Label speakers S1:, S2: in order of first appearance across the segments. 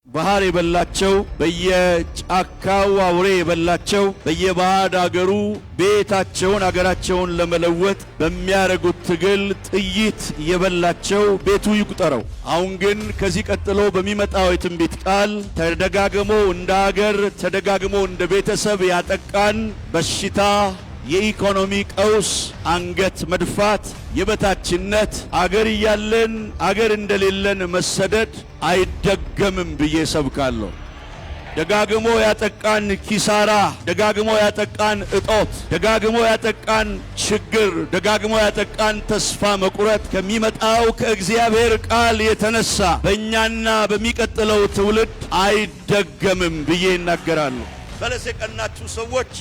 S1: ባህር የበላቸው በየጫካው አውሬ የበላቸው በየባዕድ አገሩ ቤታቸውን አገራቸውን ለመለወጥ በሚያረጉት ትግል ጥይት የበላቸው ቤቱ ይቁጠረው። አሁን ግን ከዚህ ቀጥሎ በሚመጣው የትንቢት ቃል ተደጋግሞ እንደ አገር ተደጋግሞ እንደ ቤተሰብ ያጠቃን በሽታ የኢኮኖሚ ቀውስ፣ አንገት መድፋት፣ የበታችነት፣ አገር እያለን አገር እንደሌለን መሰደድ አይደገምም ብዬ ሰብካለሁ። ደጋግሞ ያጠቃን ኪሳራ፣ ደጋግሞ ያጠቃን እጦት፣ ደጋግሞ ያጠቃን ችግር፣ ደጋግሞ ያጠቃን ተስፋ መቁረጥ ከሚመጣው ከእግዚአብሔር ቃል የተነሳ በእኛና በሚቀጥለው ትውልድ አይደገምም ብዬ እናገራለሁ። በለስ የቀናችሁ ሰዎች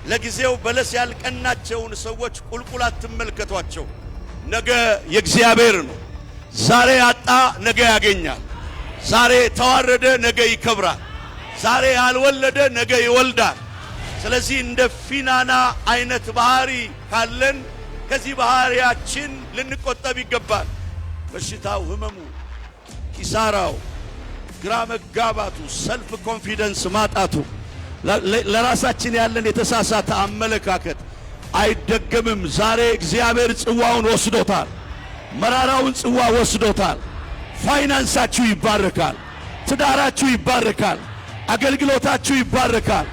S1: ለጊዜው በለስ ያልቀናቸውን ሰዎች ቁልቁል አትመልከቷቸው። ነገ የእግዚአብሔር ነው። ዛሬ ያጣ ነገ ያገኛል። ዛሬ ተዋረደ ነገ ይከብራል። ዛሬ ያልወለደ ነገ ይወልዳል። ስለዚህ እንደ ፊናና አይነት ባህሪ ካለን ከዚህ ባህሪያችን ልንቆጠብ ይገባል። በሽታው፣ ህመሙ፣ ኪሳራው፣ ግራ መጋባቱ፣ ሰልፍ ኮንፊደንስ ማጣቱ፣ ለራሳችን ያለን የተሳሳተ አመለካከት አይደገምም። ዛሬ እግዚአብሔር ጽዋውን ወስዶታል። መራራውን ጽዋ ወስዶታል። ፋይናንሳችሁ ይባረካል። ትዳራችሁ ይባረካል። አገልግሎታችሁ ይባረካል።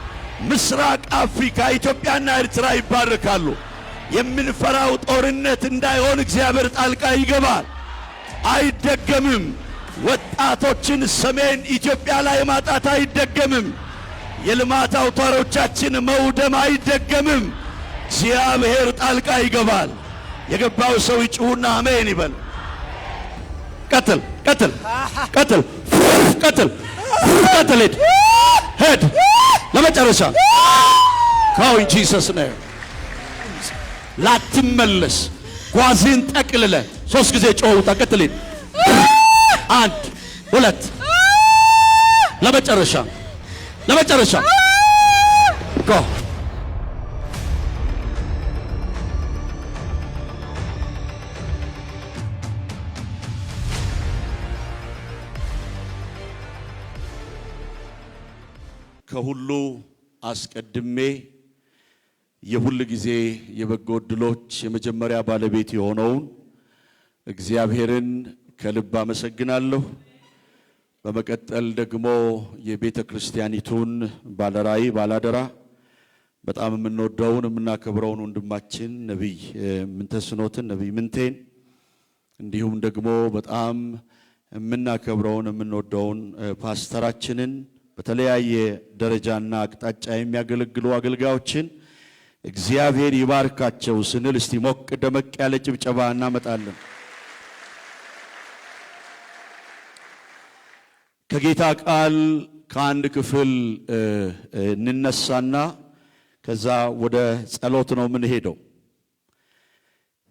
S1: ምስራቅ አፍሪካ ኢትዮጵያና ኤርትራ ይባረካሉ። የምንፈራው ጦርነት እንዳይሆን እግዚአብሔር ጣልቃ ይገባል። አይደገምም። ወጣቶችን ሰሜን ኢትዮጵያ ላይ ማጣት አይደገምም። የልማት አውታሮቻችን መውደም አይደገምም። እግዚአብሔር ጣልቃ ይገባል። የገባው ሰው ይጩህና አሜን ይበል። ቀጥል ቀጥል ቀጥል ቀጥል ቀጥል ሄድ ለመጨረሻ ካው ኢን ጂሰስ ኔም ላትመለስ ጓዝን ጠቅልለ 3 ጊዜ ጮውታ ቀጥል። 1 2 ለመጨረሻ ጎ ከሁሉ አስቀድሜ የሁሉ ጊዜ የበጎ ዕድሎች የመጀመሪያ ባለቤት የሆነውን እግዚአብሔርን ከልብ አመሰግናለሁ። በመቀጠል ደግሞ የቤተ ክርስቲያኒቱን ባለራዕይ ባላደራ በጣም የምንወደውን የምናከብረውን ወንድማችን ነብይ ምንተስኖትን ነብይ ምንቴን እንዲሁም ደግሞ በጣም የምናከብረውን የምንወደውን ፓስተራችንን በተለያየ ደረጃና አቅጣጫ የሚያገለግሉ አገልጋዮችን እግዚአብሔር ይባርካቸው ስንል እስቲ ሞቅ ደመቅ ያለ ጭብጨባ እናመጣለን። ከጌታ ቃል ከአንድ ክፍል እንነሳና ከዛ ወደ ጸሎት ነው የምንሄደው።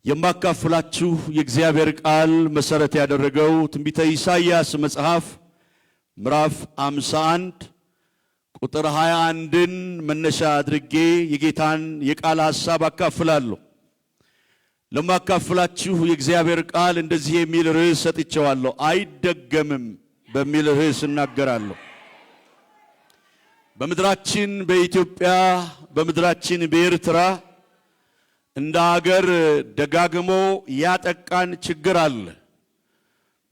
S1: የማካፍላችሁ የእግዚአብሔር ቃል መሰረት ያደረገው ትንቢተ ኢሳይያስ መጽሐፍ ምዕራፍ 51 ቁጥር 21ን መነሻ አድርጌ የጌታን የቃል ሐሳብ አካፍላለሁ። ለማካፍላችሁ የእግዚአብሔር ቃል እንደዚህ የሚል ርዕስ ሰጥቼዋለሁ። አይደገምም በሚል ርዕስ እናገራለሁ። በምድራችን በኢትዮጵያ በምድራችን በኤርትራ እንደ አገር ደጋግሞ ያጠቃን ችግር አለ።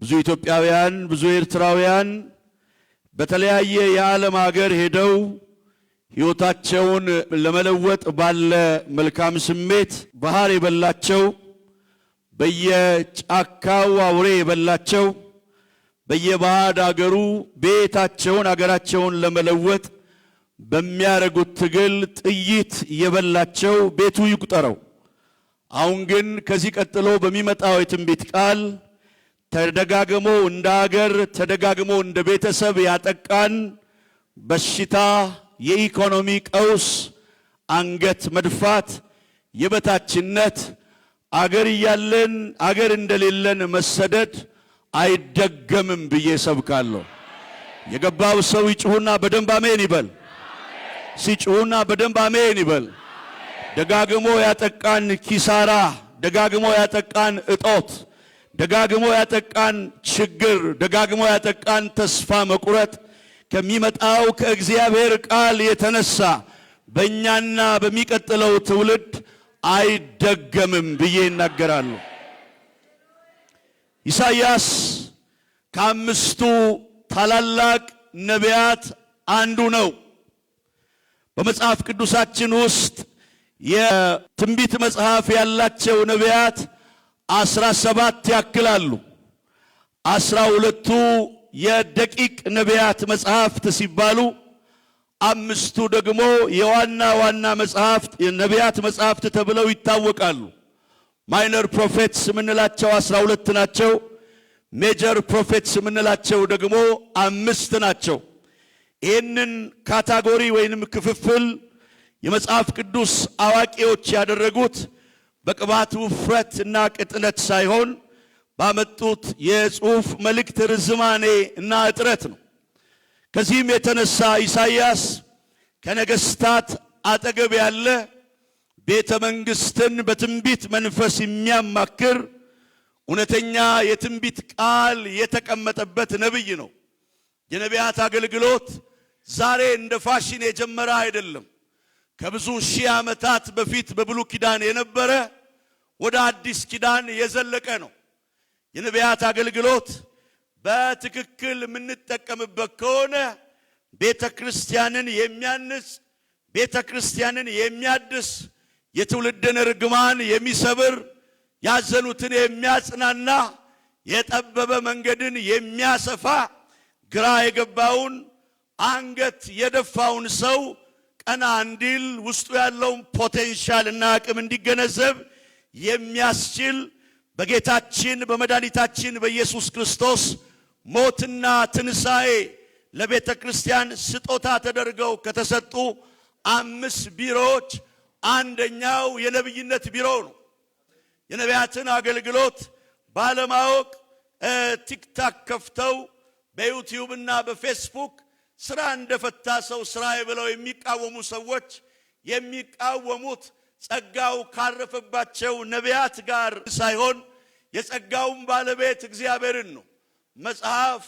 S1: ብዙ ኢትዮጵያውያን ብዙ ኤርትራውያን በተለያየ የዓለም ሀገር ሄደው ሕይወታቸውን ለመለወጥ ባለ መልካም ስሜት ባህር የበላቸው በየጫካው አውሬ የበላቸው በየባዕድ አገሩ ቤታቸውን አገራቸውን ለመለወጥ በሚያረጉት ትግል ጥይት የበላቸው ቤቱ ይቁጠረው። አሁን ግን ከዚህ ቀጥሎ በሚመጣው የትንቢት ቃል ተደጋግሞ እንደ አገር ተደጋግሞ እንደ ቤተሰብ ያጠቃን በሽታ የኢኮኖሚ ቀውስ፣ አንገት መድፋት፣ የበታችነት፣ አገር እያለን አገር እንደሌለን መሰደድ አይደገምም ብዬ ሰብካለሁ። የገባው ሰው ይጩህና በደንብ አሜን ይበል። ሲጩህና በደንብ አሜን ይበል። ደጋግሞ ያጠቃን ኪሳራ፣ ደጋግሞ ያጠቃን እጦት፣ ደጋግሞ ያጠቃን ችግር፣ ደጋግሞ ያጠቃን ተስፋ መቁረጥ ከሚመጣው ከእግዚአብሔር ቃል የተነሳ በእኛና በሚቀጥለው ትውልድ አይደገምም ብዬ እናገራለሁ። ኢሳይያስ ከአምስቱ ታላላቅ ነቢያት አንዱ ነው። በመጽሐፍ ቅዱሳችን ውስጥ የትንቢት መጽሐፍ ያላቸው ነቢያት 17 ያክላሉ። 12ቱ የደቂቅ ነቢያት መጽሐፍት ሲባሉ፣ አምስቱ ደግሞ የዋና ዋና መጽሐፍት የነቢያት መጽሐፍት ተብለው ይታወቃሉ። ማይነር ፕሮፌትስ የምንላቸው 12 ናቸው። ሜጀር ፕሮፌትስ የምንላቸው ደግሞ 5 ናቸው። ይህንን ካታጎሪ ወይንም ክፍፍል የመጽሐፍ ቅዱስ አዋቂዎች ያደረጉት በቅባት ውፍረት እና ቅጥነት ሳይሆን ባመጡት የጽሑፍ መልእክት ርዝማኔ እና እጥረት ነው። ከዚህም የተነሳ ኢሳይያስ ከነገስታት አጠገብ ያለ ቤተ መንግስትን በትንቢት መንፈስ የሚያማክር እውነተኛ የትንቢት ቃል የተቀመጠበት ነብይ ነው። የነቢያት አገልግሎት ዛሬ እንደ ፋሽን የጀመረ አይደለም። ከብዙ ሺህ ዓመታት በፊት በብሉይ ኪዳን የነበረ ወደ አዲስ ኪዳን የዘለቀ ነው። የነቢያት አገልግሎት በትክክል የምንጠቀምበት ከሆነ ቤተ ክርስቲያንን የሚያንጽ፣ ቤተ ክርስቲያንን የሚያድስ፣ የትውልድን ርግማን የሚሰብር፣ ያዘኑትን የሚያጽናና፣ የጠበበ መንገድን የሚያሰፋ፣ ግራ የገባውን አንገት የደፋውን ሰው ቀና እንዲል ውስጡ ያለውን ፖቴንሻል እና አቅም እንዲገነዘብ የሚያስችል በጌታችን በመድኃኒታችን በኢየሱስ ክርስቶስ ሞትና ትንሣኤ ለቤተ ክርስቲያን ስጦታ ተደርገው ከተሰጡ 5 ቢሮዎች አንደኛው የነብይነት ቢሮ ነው። የነቢያትን አገልግሎት ባለማወቅ ቲክታክ ከፍተው በዩቲዩብ እና በፌስቡክ ስራ እንደፈታ ሰው ስራዬ ብለው የሚቃወሙ ሰዎች የሚቃወሙት ጸጋው ካረፈባቸው ነቢያት ጋር ሳይሆን የጸጋውን ባለቤት እግዚአብሔርን ነው። መጽሐፍ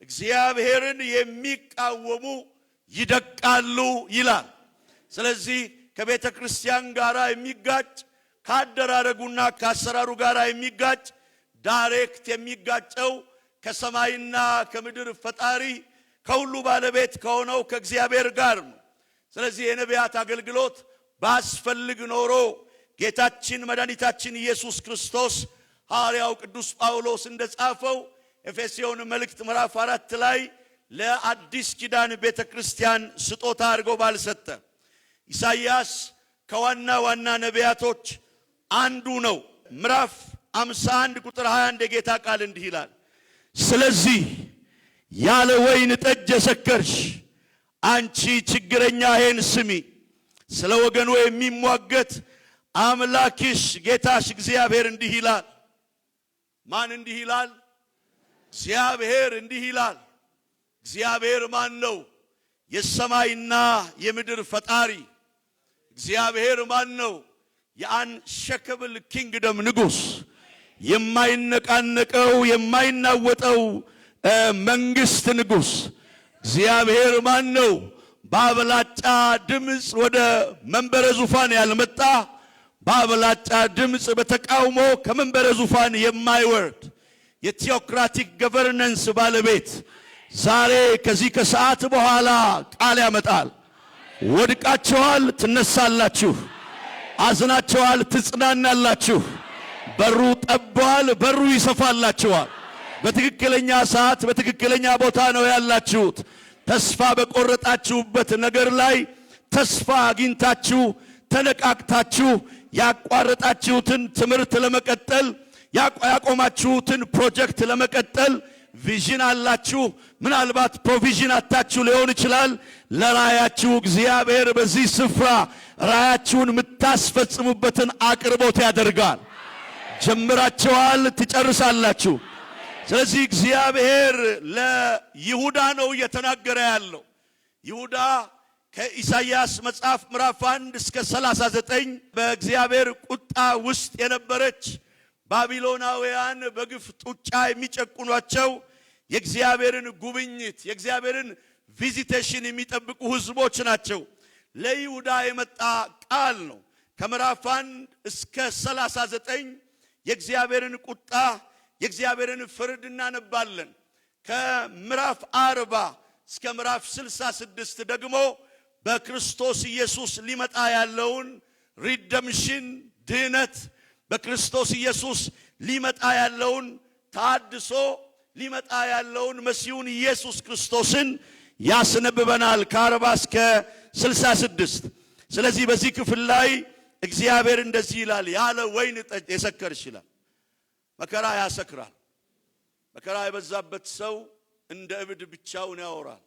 S1: እግዚአብሔርን የሚቃወሙ ይደቃሉ ይላል። ስለዚህ ከቤተ ክርስቲያን ጋር የሚጋጭ ካደራረጉና ካሰራሩ ጋር የሚጋጭ ዳይሬክት የሚጋጨው ከሰማይና ከምድር ፈጣሪ ከሁሉ ባለቤት ከሆነው ከእግዚአብሔር ጋር ነው። ስለዚህ የነቢያት አገልግሎት ባስፈልግ ኖሮ ጌታችን መድኃኒታችን ኢየሱስ ክርስቶስ ሐዋርያው ቅዱስ ጳውሎስ እንደጻፈው ኤፌሶን መልእክት ምዕራፍ 4 ላይ ለአዲስ ኪዳን ቤተ ክርስቲያን ስጦታ አድርጎ ባልሰጠ። ኢሳይያስ ከዋና ዋና ነቢያቶች አንዱ ነው። ምዕራፍ 51 ቁጥር 21 የጌታ ቃል እንዲህ ይላል፣ ስለዚህ ያለ ወይን ጠጅ የሰከርሽ አንቺ ችግረኛ ይህን ስሚ፣ ስለ ወገኑ የሚሟገት አምላክሽ ጌታሽ እግዚአብሔር እንዲህ ይላል። ማን እንዲህ ይላል? እግዚአብሔር እንዲህ ይላል። እግዚአብሔር ማን ነው? የሰማይና የምድር ፈጣሪ። እግዚአብሔር ማን ነው? የአንሸከብል ኪንግደም ንጉሥ፣ የማይነቃነቀው የማይናወጠው መንግስት ንጉሥ። እግዚአብሔር ማን ነው? በአብላጫ ድምፅ ወደ መንበረ ዙፋን ያልመጣ፣ በአብላጫ ድምፅ በተቃውሞ ከመንበረ ዙፋን የማይወርድ የቲዮክራቲክ ገቨርነንስ ባለቤት ዛሬ ከዚህ ከሰዓት በኋላ ቃል ያመጣል። ወድቃችኋል፣ ትነሳላችሁ። አዝናችኋል፣ ትጽናናላችሁ። በሩ ጠቧል፣ በሩ ይሰፋላችኋል። በትክክለኛ ሰዓት በትክክለኛ ቦታ ነው ያላችሁት። ተስፋ በቆረጣችሁበት ነገር ላይ ተስፋ አግኝታችሁ ተነቃቅታችሁ ያቋረጣችሁትን ትምህርት ለመቀጠል ያቆማችሁትን ፕሮጀክት ለመቀጠል ቪዥን አላችሁ። ምናልባት ፕሮቪዥን አታችሁ ሊሆን ይችላል። ለራያችሁ እግዚአብሔር በዚህ ስፍራ ራያችሁን የምታስፈጽሙበትን አቅርቦት ያደርጋል። ጀምራችኋል፣ ትጨርሳላችሁ። ስለዚህ እግዚአብሔር ለይሁዳ ነው እየተናገረ ያለው። ይሁዳ ከኢሳይያስ መጽሐፍ ምዕራፍ 1 እስከ 39 በእግዚአብሔር ቁጣ ውስጥ የነበረች ባቢሎናውያን በግፍ ጡጫ የሚጨቁኗቸው የእግዚአብሔርን ጉብኝት የእግዚአብሔርን ቪዚቴሽን የሚጠብቁ ህዝቦች ናቸው። ለይሁዳ የመጣ ቃል ነው። ከምዕራፍ 1 እስከ 39 የእግዚአብሔርን ቁጣ የእግዚአብሔርን ፍርድ እናነባለን። ከምዕራፍ 40 እስከ ምዕራፍ 66 ደግሞ በክርስቶስ ኢየሱስ ሊመጣ ያለውን ሪደምሽን ድህነት፣ በክርስቶስ ኢየሱስ ሊመጣ ያለውን ታድሶ፣ ሊመጣ ያለውን መሲሁን ኢየሱስ ክርስቶስን ያስነብበናል ከ40 እስከ 66። ስለዚህ በዚህ ክፍል ላይ እግዚአብሔር እንደዚህ ይላል፣ ያለ ወይን ጠጅ የሰከርሽ ይላል። መከራ ያሰክራል። መከራ የበዛበት ሰው እንደ እብድ ብቻውን ያወራል፣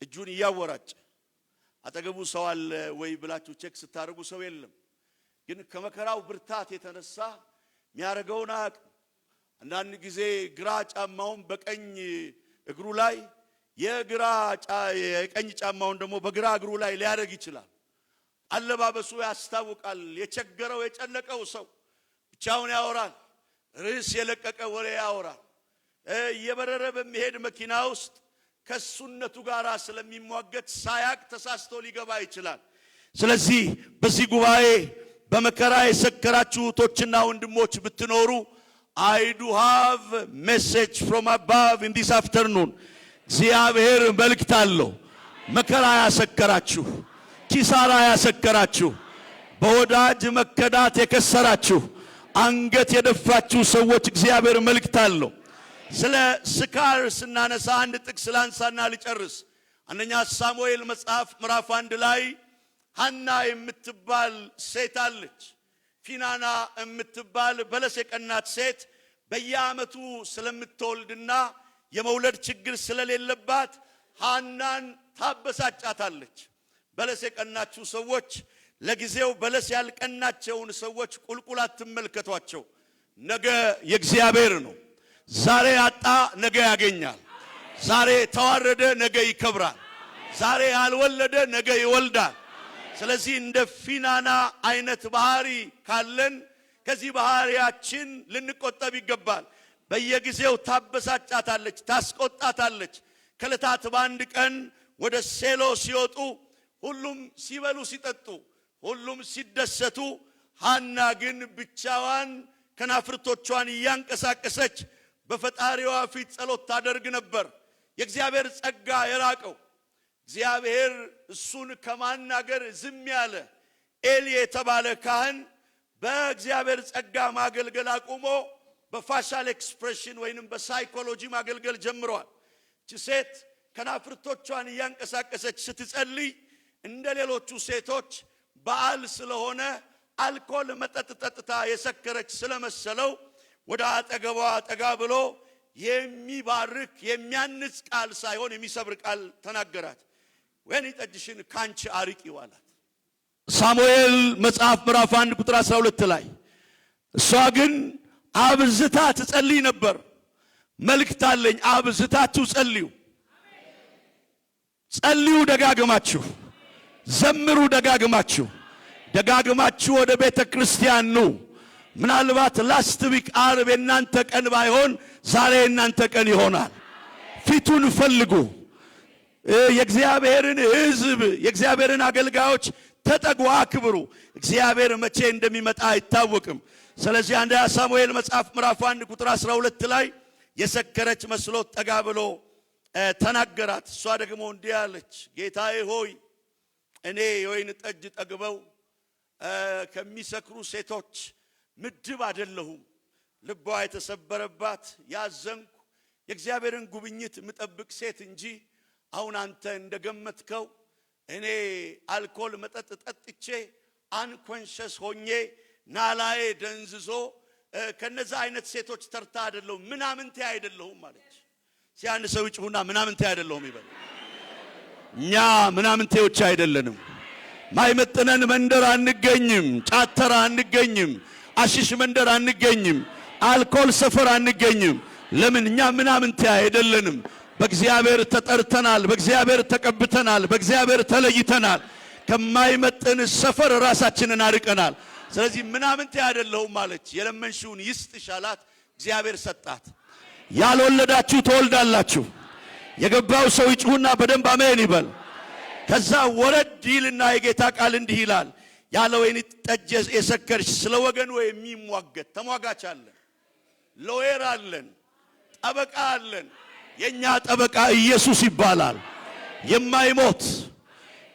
S1: እጁን እያወራጨ። አጠገቡ ሰው አለ ወይ ብላችሁ ቼክ ስታደርጉ ሰው የለም። ግን ከመከራው ብርታት የተነሳ የሚያደርገውን አያውቅም። አንዳንድ ጊዜ ግራ ጫማውን በቀኝ እግሩ ላይ የቀኝ ጫማውን ደግሞ በግራ እግሩ ላይ ሊያደርግ ይችላል። አለባበሱ ያስታውቃል። የቸገረው የጨነቀው ሰው ብቻውን ያወራል፣ ርዕስ የለቀቀ ወሬ ያወራል። እየበረረ በሚሄድ መኪና ውስጥ ከሱነቱ ጋር ስለሚሟገት ሳያቅ ተሳስቶ ሊገባ ይችላል። ስለዚህ በዚህ ጉባኤ በመከራ የሰከራችሁ እህቶችና ወንድሞች ብትኖሩ I do have message from above in this afternoon። እግዚአብሔር መልእክት አለው። መከራ ያሰከራችሁ፣ ኪሳራ ያሰከራችሁ፣ በወዳጅ መከዳት የከሰራችሁ፣ አንገት የደፋችሁ ሰዎች እግዚአብሔር መልእክት አለው። ስለ ስካር ስናነሳ አንድ ጥቅስ ላንሳና ልጨርስ። አንደኛ ሳሙኤል መጽሐፍ ምዕራፍ 1 ላይ ሐና የምትባል ሴት አለች። ፊናና የምትባል በለስ የቀናት ሴት በየዓመቱ ስለምትወልድና የመውለድ ችግር ስለሌለባት ሐናን ታበሳጫታለች። በለስ የቀናችሁ ሰዎች ለጊዜው በለስ ያልቀናቸውን ሰዎች ቁልቁላት ትመልከቷቸው። ነገ የእግዚአብሔር ነው። ዛሬ ያጣ ነገ ያገኛል። ዛሬ ተዋረደ ነገ ይከብራል። ዛሬ ያልወለደ ነገ ይወልዳል። ስለዚህ እንደ ፊናና አይነት ባህሪ ካለን ከዚህ ባህሪያችን ልንቆጠብ ይገባል። በየጊዜው ታበሳጫታለች፣ ታስቆጣታለች። ከዕለታት በአንድ ቀን ወደ ሴሎ ሲወጡ ሁሉም ሲበሉ ሲጠጡ፣ ሁሉም ሲደሰቱ፣ ሐና ግን ብቻዋን ከናፍርቶቿን እያንቀሳቀሰች በፈጣሪዋ ፊት ጸሎት ታደርግ ነበር። የእግዚአብሔር ጸጋ የራቀው እግዚአብሔር እሱን ከማናገር ዝም ያለ ኤሊ የተባለ ካህን በእግዚአብሔር ጸጋ ማገልገል አቁሞ በፋሻል ኤክስፕሬሽን ወይንም በሳይኮሎጂ ማገልገል ጀምሯል። እቺ ሴት ከናፍርቶቿን እያንቀሳቀሰች ስትጸልይ እንደ ሌሎቹ ሴቶች በዓል ስለሆነ አልኮል መጠጥ ጠጥታ የሰከረች ስለመሰለው ወደ አጠገቧ ጠጋ ብሎ የሚባርክ የሚያንጽ ቃል ሳይሆን የሚሰብር ቃል ተናገራት። ወይን ጠጅሽን ካንቺ አርቂው አላት። ሳሙኤል መጽሐፍ ምዕራፍ 1 ቁጥር 12 ላይ እሷ ግን አብዝታ ትጸልይ ነበር። መልእክት አለኝ፣ አብዝታችሁ ጸልዩ። ጸልዩ ደጋግማችሁ፣ ዘምሩ ደጋግማችሁ፣ ደጋግማችሁ ወደ ቤተ ክርስቲያን ኑ። ምናልባት ላስት ዊክ ዓርብ የናንተ ቀን ባይሆን ዛሬ የናንተ ቀን ይሆናል። ፊቱን ፈልጉ። የእግዚአብሔርን ሕዝብ የእግዚአብሔርን አገልጋዮች ተጠጉ፣ አክብሩ። እግዚአብሔር መቼ እንደሚመጣ አይታወቅም። ስለዚህ አንደኛ ሳሙኤል መጽሐፍ ምዕራፍ 1 ቁጥር 12 ላይ የሰከረች መስሎት ጠጋ ብሎ ተናገራት። እሷ ደግሞ እንዲህ አለች፣ ጌታዬ ሆይ እኔ የወይን ጠጅ ጠግበው ከሚሰክሩ ሴቶች ምድብ አይደለሁም። ልቧ የተሰበረባት ያዘንኩ የእግዚአብሔርን ጉብኝት ምጠብቅ ሴት እንጂ አሁን አንተ እንደገመትከው እኔ አልኮል መጠጥ ጠጥቼ አንኮንሸስ ሆኜ ናላዬ ደንዝዞ ከነዛ አይነት ሴቶች ተርታ አይደለሁም፣ ምናምንቴ አይደለሁም ማለች። ሲያን ሰው ይጭሁና ምናምንቴ አይደለሁም ይበል። እኛ ምናምንቴዎች አይደለንም። ማይመጥነን መንደር አንገኝም፣ ጫተራ አንገኝም፣ አሽሽ መንደር አንገኝም፣ አልኮል ሰፈር አንገኝም። ለምን? እኛ ምናምንቴ አይደለንም። በእግዚአብሔር ተጠርተናል፣ በእግዚአብሔር ተቀብተናል፣ በእግዚአብሔር ተለይተናል። ከማይመጥን ሰፈር ራሳችንን አርቀናል። ስለዚህ ምናምንቴ አይደለሁም ማለች። የለመንሽውን ይስጥሽ አላት። እግዚአብሔር ሰጣት። ያልወለዳችሁ ትወልዳላችሁ፣ የገባው ሰው ይጩህና በደንብ አሜን ይበል። ከዛ ወረድ ይልና የጌታ ቃል እንዲህ ይላል፣ ያለ ወይን ጠጅ የሰከርሽ ስለ ወገኑ የሚሟገት ተሟጋች አለን፣ ሎየር አለን፣ ጠበቃ አለን። የኛ ጠበቃ ኢየሱስ ይባላል። የማይሞት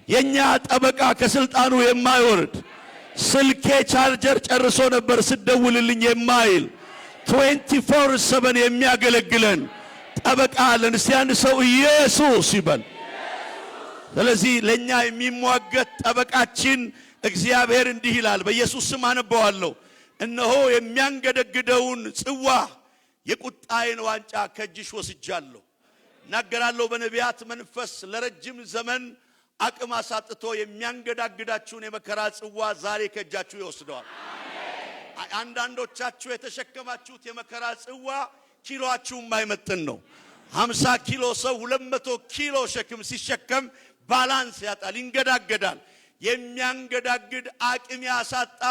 S1: የኛ ጠበቃ ከስልጣኑ የማይወርድ ስልኬ ቻርጀር ጨርሶ ነበር ስደውልልኝ የማይል 24/7 የሚያገለግለን ጠበቃ አለን። እስቲ አንድ ሰው ኢየሱስ ይበል። ስለዚህ ለኛ የሚሟገት ጠበቃችን እግዚአብሔር እንዲህ ይላል፣ በኢየሱስ ስም አነባዋለሁ። እነሆ የሚያንገደግደውን ጽዋ የቁጣዬን ዋንጫ ከእጅሽ ወስጃለሁ። እናገራለሁ በነቢያት መንፈስ ለረጅም ዘመን አቅም አሳጥቶ የሚያንገዳግዳችሁን የመከራ ጽዋ ዛሬ ከእጃችሁ ይወስደዋል። አንዳንዶቻችሁ የተሸከማችሁት የመከራ ጽዋ ኪሎአችሁ የማይመጥን ነው። 50 ኪሎ ሰው 200 ኪሎ ሸክም ሲሸከም ባላንስ ያጣል፣ ይንገዳገዳል። የሚያንገዳግድ አቅም ያሳጣ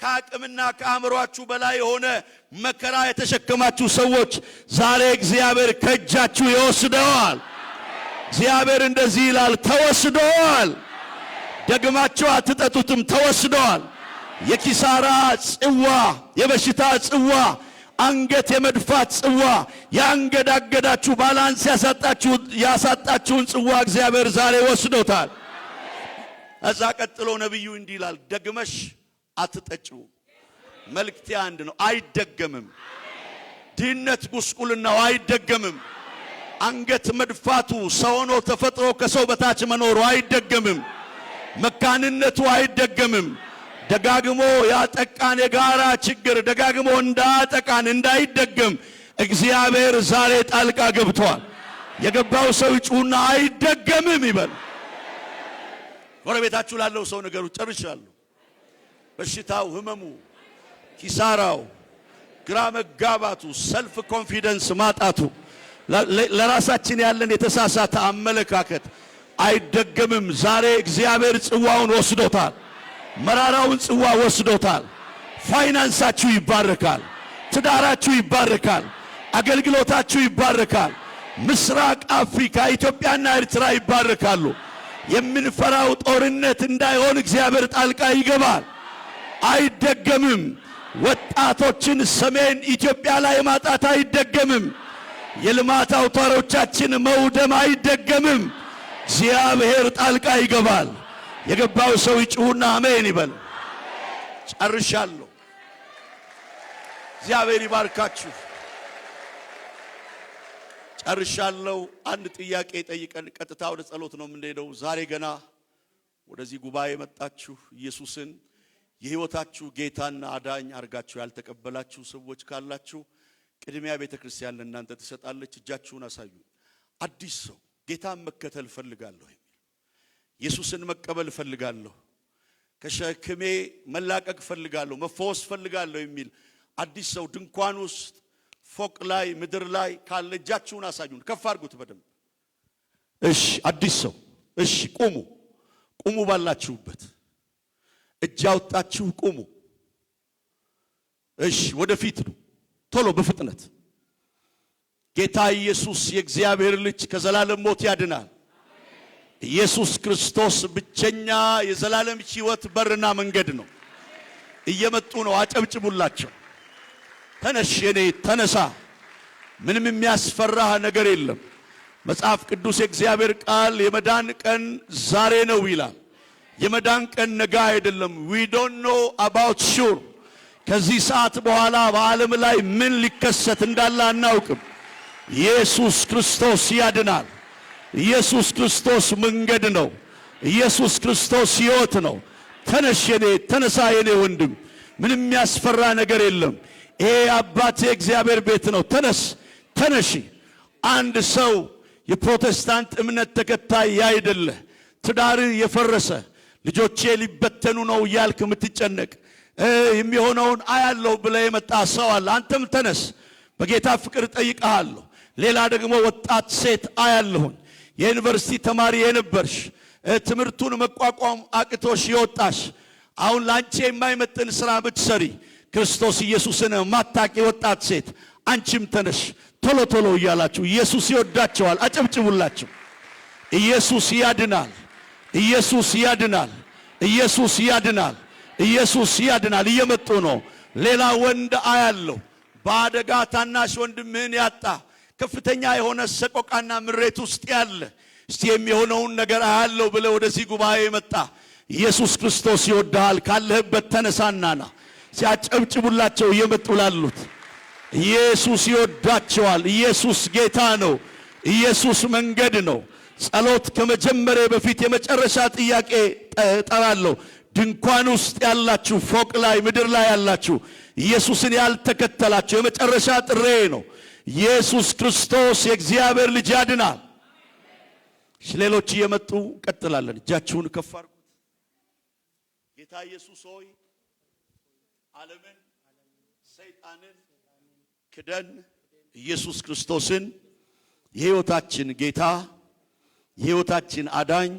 S1: ከአቅምና ከአእምሯችሁ በላይ የሆነ መከራ የተሸከማችሁ ሰዎች ዛሬ እግዚአብሔር ከእጃችሁ ይወስደዋል። እግዚአብሔር እንደዚህ ይላል፣ ተወስደዋል። ደግማችሁ አትጠጡትም፣ ተወስደዋል። የኪሳራ ጽዋ፣ የበሽታ ጽዋ፣ አንገት የመድፋት ጽዋ፣ ያንገዳገዳችሁ ባላንስ ያሳጣችሁን ጽዋ እግዚአብሔር ዛሬ ወስዶታል። እዛ ቀጥሎ ነብዩ እንዲህ ይላል፣ ደግመሽ አትጠጪው። መልእክቴ አንድ ነው፣ አይደገምም። ድህነት ጉስቁልናው አይደገምም። አንገት መድፋቱ፣ ሰው ሆኖ ተፈጥሮ ከሰው በታች መኖሩ አይደገምም። መካንነቱ አይደገምም። ደጋግሞ ያጠቃን የጋራ ችግር ደጋግሞ እንዳጠቃን እንዳይደገም እግዚአብሔር ዛሬ ጣልቃ ገብቷል። የገባው ሰው ይጩህና አይደገምም ይበል። ጎረቤታችሁ ላለው ሰው ነገሩ ጨርሻለሁ። በሽታው፣ ህመሙ፣ ኪሳራው፣ ግራ መጋባቱ፣ ሰልፍ ኮንፊደንስ ማጣቱ፣ ለራሳችን ያለን የተሳሳተ አመለካከት አይደገምም። ዛሬ እግዚአብሔር ጽዋውን ወስዶታል። መራራውን ጽዋ ወስዶታል። ፋይናንሳችሁ ይባረካል። ትዳራችሁ ይባረካል። አገልግሎታችሁ ይባረካል። ምስራቅ አፍሪካ ኢትዮጵያና ኤርትራ ይባረካሉ። የምንፈራው ጦርነት እንዳይሆን እግዚአብሔር ጣልቃ ይገባል። አይደገምም። ወጣቶችን ሰሜን ኢትዮጵያ ላይ ማጣት አይደገምም። የልማት አውታሮቻችን መውደም አይደገምም። እግዚአብሔር ጣልቃ ይገባል። የገባው ሰው ይጩህና አሜን ይበል። ጨርሻለሁ። እግዚአብሔር ይባርካችሁ። ጨርሻለሁ። አንድ ጥያቄ ጠይቀን ቀጥታ ወደ ጸሎት ነው የምንሄደው። ዛሬ ገና ወደዚህ ጉባኤ መጣችሁ ኢየሱስን የሕይወታችሁ ጌታና አዳኝ አርጋችሁ ያልተቀበላችሁ ሰዎች ካላችሁ ቅድሚያ ቤተክርስቲያን ለእናንተ ትሰጣለች። እጃችሁን አሳዩ። አዲስ ሰው ጌታን መከተል ፈልጋለሁ የሚል ኢየሱስን መቀበል ፈልጋለሁ፣ ከሸክሜ መላቀቅ ፈልጋለሁ፣ መፈወስ ፈልጋለሁ የሚል አዲስ ሰው ድንኳን ውስጥ ፎቅ ላይ ምድር ላይ ካለ እጃችሁን አሳዩን። ከፍ አድርጉት በደንብ። እሺ አዲስ ሰው እሺ፣ ቁሙ ቁሙ፣ ባላችሁበት እጅ አውጣችሁ ቁሙ። እሺ ወደፊት ነው ቶሎ በፍጥነት። ጌታ ኢየሱስ የእግዚአብሔር ልጅ ከዘላለም ሞት ያድናል። ኢየሱስ ክርስቶስ ብቸኛ የዘላለም ሕይወት በርና መንገድ ነው። እየመጡ ነው፣ አጨብጭቡላቸው። ተነሽ የኔ ተነሳ፣ ምንም የሚያስፈራህ ነገር የለም። መጽሐፍ ቅዱስ የእግዚአብሔር ቃል የመዳን ቀን ዛሬ ነው ይላል። የመዳን ቀን ነገ አይደለም። we don't know about sure ከዚህ ሰዓት በኋላ በዓለም ላይ ምን ሊከሰት እንዳለ አናውቅም። ኢየሱስ ክርስቶስ ያድናል። ኢየሱስ ክርስቶስ መንገድ ነው። ኢየሱስ ክርስቶስ ሕይወት ነው። ተነሽ የኔ ተነሳ የኔ ወንድም፣ ምንም የሚያስፈራ ነገር የለም። ይሄ አባቴ እግዚአብሔር ቤት ነው። ተነስ ተነሺ። አንድ ሰው የፕሮቴስታንት እምነት ተከታይ ያይደለ ትዳር የፈረሰ ልጆቼ ሊበተኑ ነው እያልክ የምትጨነቅ የሚሆነውን አያለው ብለህ የመጣ ሰው አለ። አንተም ተነስ፣ በጌታ ፍቅር ጠይቀሃለሁ። ሌላ ደግሞ ወጣት ሴት አያለሁኝ፣ የዩኒቨርሲቲ ተማሪ የነበርሽ ትምህርቱን መቋቋም አቅቶሽ የወጣሽ አሁን ላንቺ የማይመጥን ስራ ብትሰሪ ክርስቶስ ኢየሱስን ማታቂ ወጣት ሴት አንቺም ተነሽ። ቶሎ ቶሎ እያላችሁ ኢየሱስ ይወዳቸዋል። አጨብጭቡላችሁ። ኢየሱስ ያድናል። ኢየሱስ ያድናል። ኢየሱስ ያድናል። ኢየሱስ ያድናል። እየመጡ ነው። ሌላ ወንድ አያለው በአደጋ ታናሽ ወንድምህን ያጣ ከፍተኛ የሆነ ሰቆቃና ምሬት ውስጥ ያለ እስቲ የሚሆነውን ነገር አያለው ብለ ወደዚህ ጉባኤ መጣ። ኢየሱስ ክርስቶስ ይወዳል። ካለህበት ተነሳናና ሲያጨብጭቡላቸው እየመጡ ላሉት ኢየሱስ ይወዳቸዋል። ኢየሱስ ጌታ ነው። ኢየሱስ መንገድ ነው። ጸሎት ከመጀመሪያ በፊት የመጨረሻ ጥያቄ ጠራለሁ። ድንኳን ውስጥ ያላችሁ፣ ፎቅ ላይ ምድር ላይ ያላችሁ ኢየሱስን ያልተከተላችሁ የመጨረሻ ጥሬ ነው። ኢየሱስ ክርስቶስ የእግዚአብሔር ልጅ ያድናል። ሌሎች እየመጡ ቀጥላለን። እጃችሁን ከፍ አድርጉ። ጌታ ኢየሱስ ሆይ ዓለምን ሰይጣንን ክደን ኢየሱስ ክርስቶስን የሕይወታችን ጌታ የሕይወታችን አዳኝ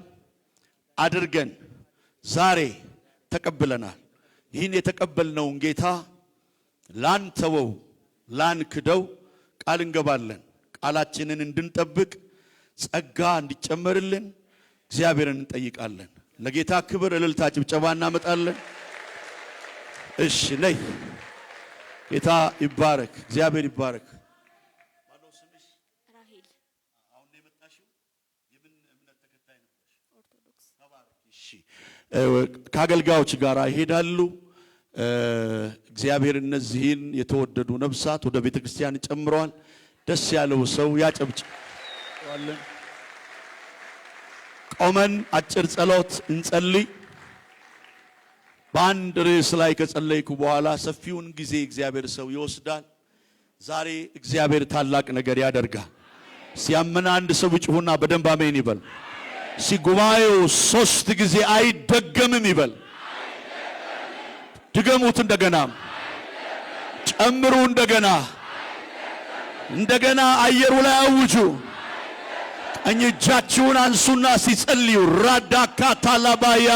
S1: አድርገን ዛሬ ተቀብለናል። ይህን የተቀበልነውን ጌታ ላንተወው ላንክደው ቃል እንገባለን። ቃላችንን እንድንጠብቅ ጸጋ እንዲጨመርልን እግዚአብሔርን እንጠይቃለን። ለጌታ ክብር እልልታ ጭብጨባ እናመጣለን። እሺ ነይ። ጌታ ይባረክ። እግዚአብሔር ይባረክ። ማነው ስምሽ?
S2: ራሄል።
S1: አሁን የመጣሽው የምን እምነት ተከታይ ነሽ?
S2: ኦርቶዶክስ።
S1: ተባረክ። እሺ ከአገልጋዮች ጋር ይሄዳሉ። እግዚአብሔር እነዚህን የተወደዱ ነፍሳት ወደ ቤተ ክርስቲያን ጨምረዋል። ደስ ያለው ሰው ያጨብጭባለን። ቆመን አጭር ጸሎት እንጸልይ። በአንድ ርዕስ ላይ ከጸለይኩ በኋላ ሰፊውን ጊዜ እግዚአብሔር ሰው ይወስዳል። ዛሬ እግዚአብሔር ታላቅ ነገር ያደርጋል። ሲያመን አንድ ሰው ይጩህና በደንብ አሜን ይበል። ሲጉባኤው 3 ጊዜ አይደገምም ይበል። ድገሙት። እንደገና ጨምሩ። እንደገና አየሩ ላይ አውጁ። ቀኝ እጃችሁን አንሱና ሲጸልዩ ራዳካ ታላባያ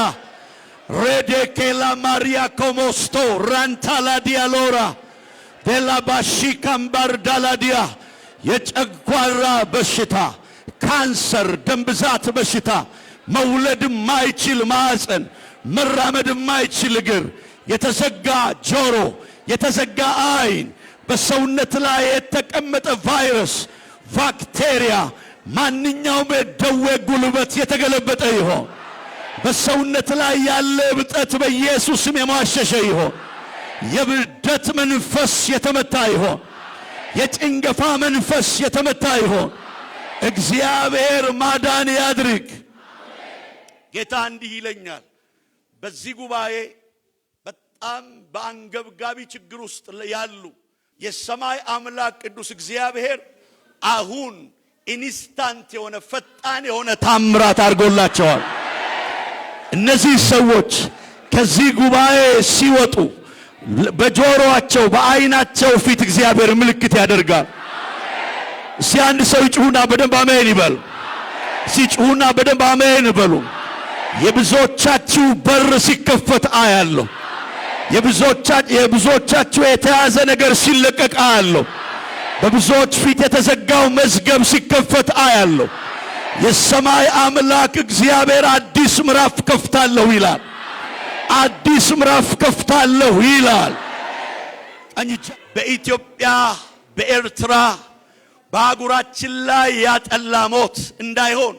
S1: ሬዴኬላ ማሪያ ኮሞስቶ ራንታላ ዲያሎራ ዴላባሺ ካምባር ዳላዲያ የጨጓራ በሽታ፣ ካንሰር፣ ደም ብዛት በሽታ፣ መውለድ ማይችል ማዕፀን፣ መራመድ ማይችል እግር፣ የተዘጋ ጆሮ፣ የተዘጋ አይን፣ በሰውነት ላይ የተቀመጠ ቫይረስ፣ ባክቴሪያ፣ ማንኛውም የደዌ ጉልበት የተገለበጠ ይሆን። በሰውነት ላይ ያለ እብጠት በኢየሱስም የማሸሸ ይሆን። የብርደት መንፈስ የተመታ ይሆን። የጭንገፋ መንፈስ የተመታ ይሆን። እግዚአብሔር ማዳን ያድርግ። ጌታ እንዲህ ይለኛል፣ በዚህ ጉባኤ በጣም በአንገብጋቢ ችግር ውስጥ ያሉ የሰማይ አምላክ ቅዱስ እግዚአብሔር አሁን ኢንስታንት የሆነ ፈጣን የሆነ ታምራት አድርጎላቸዋል። እነዚህ ሰዎች ከዚህ ጉባኤ ሲወጡ በጆሮአቸው በአይናቸው ፊት እግዚአብሔር ምልክት ያደርጋል። እስቲ አንድ ሰው ይጩሁና በደንብ አሜን ይበል። ሲጩሁና በደንብ አሜን ይበሉ። የብዙዎቻችሁ በር ሲከፈት አያለሁ። የብዙዎቻችሁ የተያዘ ነገር ሲለቀቅ አያለሁ። በብዙዎች ፊት የተዘጋው መዝገብ ሲከፈት አያለሁ። የሰማይ አምላክ እግዚአብሔር አዲስ ምዕራፍ ከፍታለሁ ይላል። አዲስ ምዕራፍ ከፍታለሁ ይላል። በኢትዮጵያ በኤርትራ በአህጉራችን ላይ ያጠላ ሞት እንዳይሆን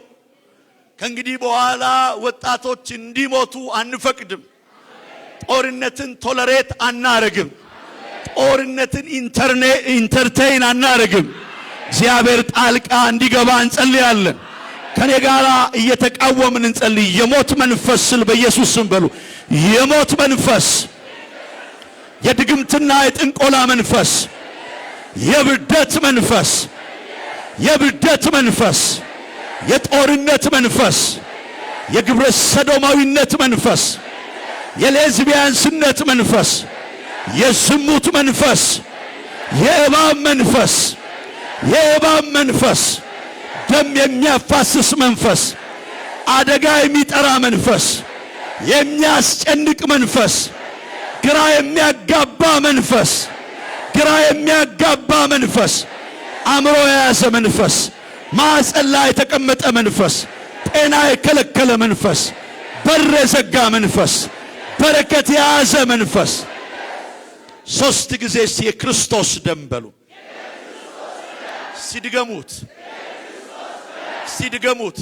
S1: ከእንግዲህ በኋላ ወጣቶች እንዲሞቱ አንፈቅድም። ጦርነትን ቶለሬት አናረግም። ጦርነትን ኢንተርቴይን አናረግም። እግዚአብሔር ጣልቃ እንዲገባ እንጸልያለን። ከኔ ጋር እየተቃወምን እንጸልይ። የሞት መንፈስ ስል በኢየሱስ ስም በሉ። የሞት መንፈስ፣ የድግምትና የጥንቆላ መንፈስ፣ የብርደት መንፈስ፣ የብርደት መንፈስ፣ የጦርነት መንፈስ፣ የግብረ ሰዶማዊነት መንፈስ፣ የሌዝቢያንስነት መንፈስ፣ የዝሙት መንፈስ፣ የእባብ መንፈስ፣ የእባብ መንፈስ፣ ደም የሚያፋስስ መንፈስ፣ አደጋ የሚጠራ መንፈስ፣ የሚያስጨንቅ መንፈስ፣ ግራ የሚያጋባ መንፈስ፣ ግራ የሚያጋባ መንፈስ አእምሮ የያዘ መንፈስ፣ ማዕፀን ላይ የተቀመጠ መንፈስ፣ ጤና የከለከለ መንፈስ፣ በር የዘጋ መንፈስ፣ በረከት የያዘ መንፈስ። 3 ጊዜ የክርስቶስ ደም በሉ። ሲድገሙት ሲድገሙት።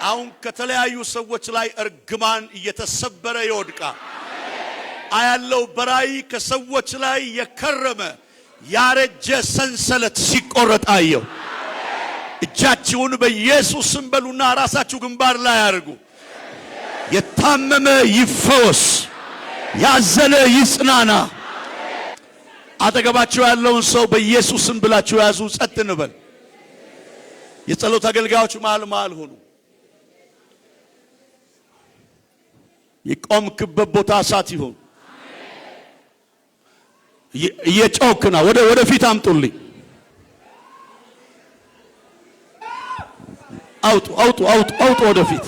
S1: አሁን ከተለያዩ ሰዎች ላይ እርግማን እየተሰበረ ይወድቃል። አያለው በራእይ ከሰዎች ላይ የከረመ ያረጀ ሰንሰለት ሲቆረጥ አየው። እጃችሁን በኢየሱስ ስም በሉና ራሳችሁ ግንባር ላይ አድርጉ። የታመመ ይፈወስ፣ ያዘለ ይጽናና። አጠገባችሁ ያለውን ሰው በኢየሱስ ስም ብላችሁ ያዙ። ጸጥ እንበል። የጸሎት አገልጋዮች መሃል ሆኑ። የቆምክበት ቦታ እሳት ይሁን። እየጮክና ወደፊት አምጡልኝ። አውጡ ወደፊት።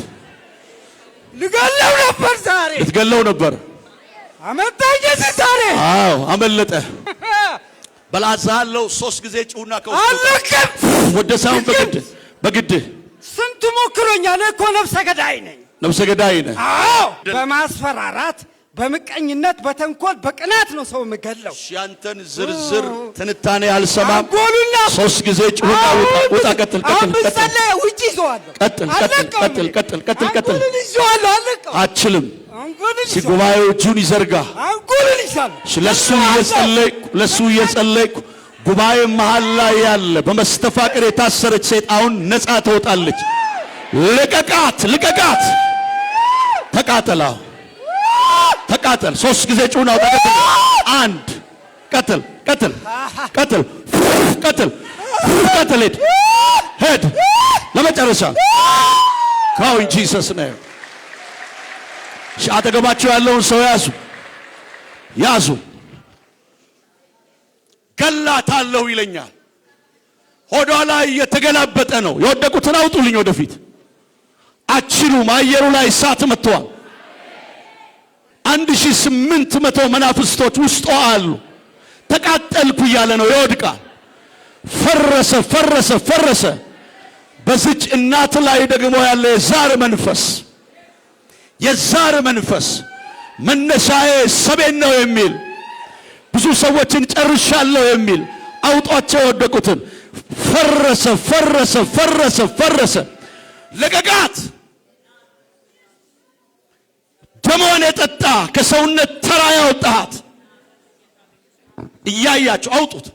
S2: ልገለው ነበር ዛሬ።
S1: ልትገለው ነበር።
S2: አመጣኝ ዛሬ።
S1: አዎ አመለጠ። በላዛለው 3 ጊዜ ጩና ከውስጥ ወደ ሳውን በግድ
S2: ስንቱ ሞክሮኛል እኮ። ነፍሰ ገዳይ ነኝ።
S1: አዎ
S2: በማስፈራራት በምቀኝነት በተንኮል በቅናት ነው ሰው የምገለው።
S1: ያንተን ዝርዝር ትንታኔ አልሰማም። 3 ጊዜ ጩና ውጣ። ቀጥል።
S2: ውጪ ይዘዋለሁ።
S1: ቀጥል። አችልም።
S2: ሲጉባኤው
S1: እጁን ይዘርጋ። ለሱ እየጸለይኩ ጉባኤ መሃል ላይ ያለ በመስተፋቅር የታሰረች ሰይጣን ነፃ ትወጣለች። ልቀቃት። ተቃጠል። 3 ጊዜ ጩና ውጣ። ቀጥል። ሄድ ለመጨረሻ ካው ኢን ጂሰስ ኔም። አጠገባችሁ ያለውን ሰው ያዙ። ገላታለሁ ይለኛል። ሆዷ ላይ የተገላበጠ ነው። የወደቁትን አውጡልኝ ወደፊት። አችሉም። አየሩ ላይ እሳት መጥቷል። 1800 መናፍስቶች ውስጧ አሉ። ተቃጠልኩ እያለ ነው። ይወድቃል። ፈረሰ። በዚች እናት ላይ ደግሞ ያለ የዛር መንፈስ መነሻዬ ሰቤን ነው የሚል ብዙ ሰዎችን ጨርሻለሁ የሚል አውጧቸው የወደቁትን። ፈረሰ። ልቀቃት። ደሟን የጠጣ ከሰውነት ተራ ያወጣት እያያችሁ አውጡት።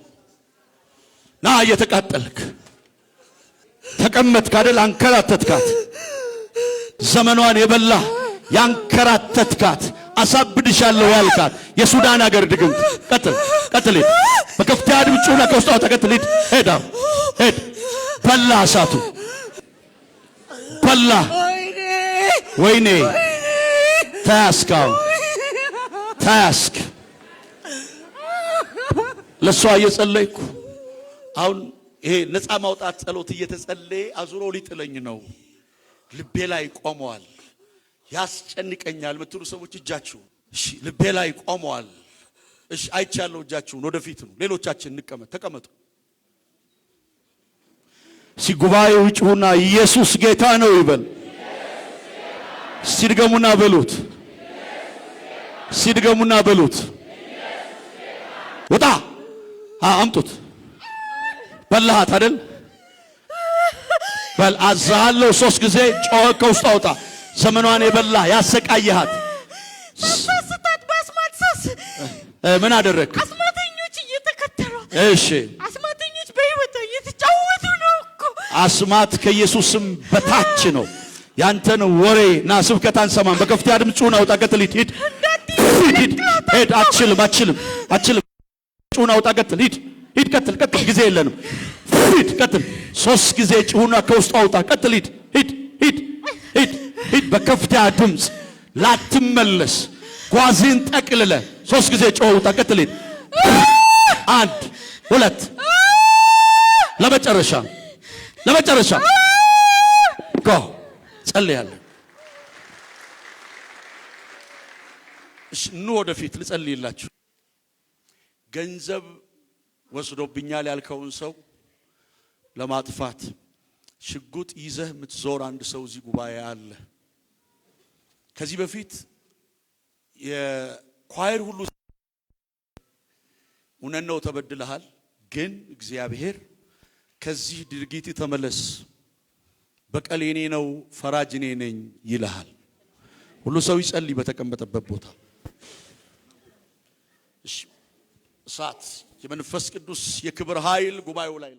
S1: ና እየተቃጠልክ ተቀመጥክ አይደል? አንከራተትካት። ዘመኗን የበላ ያንከራተትካት አሳብድሻለሁ ያልካት የሱዳን ሀገር ድግምት። ቀጥል። በከፍተኛ ድምፅ ጩኸና ከውስጧ ተቀጥል። ሄድ። በላ እሳቱ በላ። ወይኔ ተያዝክ። ለሷ እየጸለይኩ አሁን ይሄ ነፃ ማውጣት ጸሎት እየተጸለየ አዙሮ ሊጥለኝ ነው። ልቤ ላይ ቆመዋል። ያስጨንቀኛል ምትሉ ሰዎች እጃችሁ እሺ፣ ልቤ ላይ ቆመዋል። እሺ፣ አይቻለሁ። እጃችሁን ወደፊት ነው። ሌሎቻችን ተቀመጡ። ሲጉባኤው ጩሁና ኢየሱስ ጌታ ነው ይበል። ሲድገሙና በሉት። ወጣ። አምጡት። በላሃት አይደል? በል አዛሃለሁ። 3 ጊዜ ጮኸ ከውስጥ አውጣ። ዘመኗን የበላ ያሰቃየሃት
S2: ስታት በአስማት ሳስ
S1: ምን አደረክ?
S2: አስማተኞች እየተከተሉ።
S1: እሺ፣
S2: አስማተኞች በህይወቷ እየተጫወቱ ነው እኮ።
S1: አስማት ከኢየሱስም በታች ነው። ያንተን ወሬ እና ስብከት አንሰማም። በከፍተኛ ድምፅ ጩኸና ውጣ። ቀጥል። ሂድ። አችልም። ጩኸና ውጣ። ቀጥል። ሂድ። ቀጥል። ጊዜ የለንም። ቀጥል። 3 ጊዜ ጩኸና ከውስጥ አውጣ። ቀጥል። ሂድ። በከፍተኛ ድምፅ ላትመለስ ጓዝን ጠቅልለ 3 ጊዜ ጮህ ውጣ። ቀጥል። 1 2 ለመጨረሻ ጎ ጸልያለሁ። እሺ ኑ ወደፊት ልጸልይላችሁ። ገንዘብ ወስዶብኛል ያልከውን ሰው ለማጥፋት ሽጉጥ ይዘህ የምትዞር አንድ ሰው እዚህ ጉባኤ አለ። ከዚህ በፊት የኳየር ሁሉ እውነት ነው ተበድለሃል፣ ግን እግዚአብሔር ከዚህ ድርጊት ተመለስ፣ በቀል የኔ ነው፣ ፈራጅ እኔ ነኝ ይልሃል። ሁሉ ሰው ይጸልይ በተቀመጠበት ቦታ። እሺ፣ እሳት የመንፈስ ቅዱስ የክብር ኃይል ጉባኤው ላይ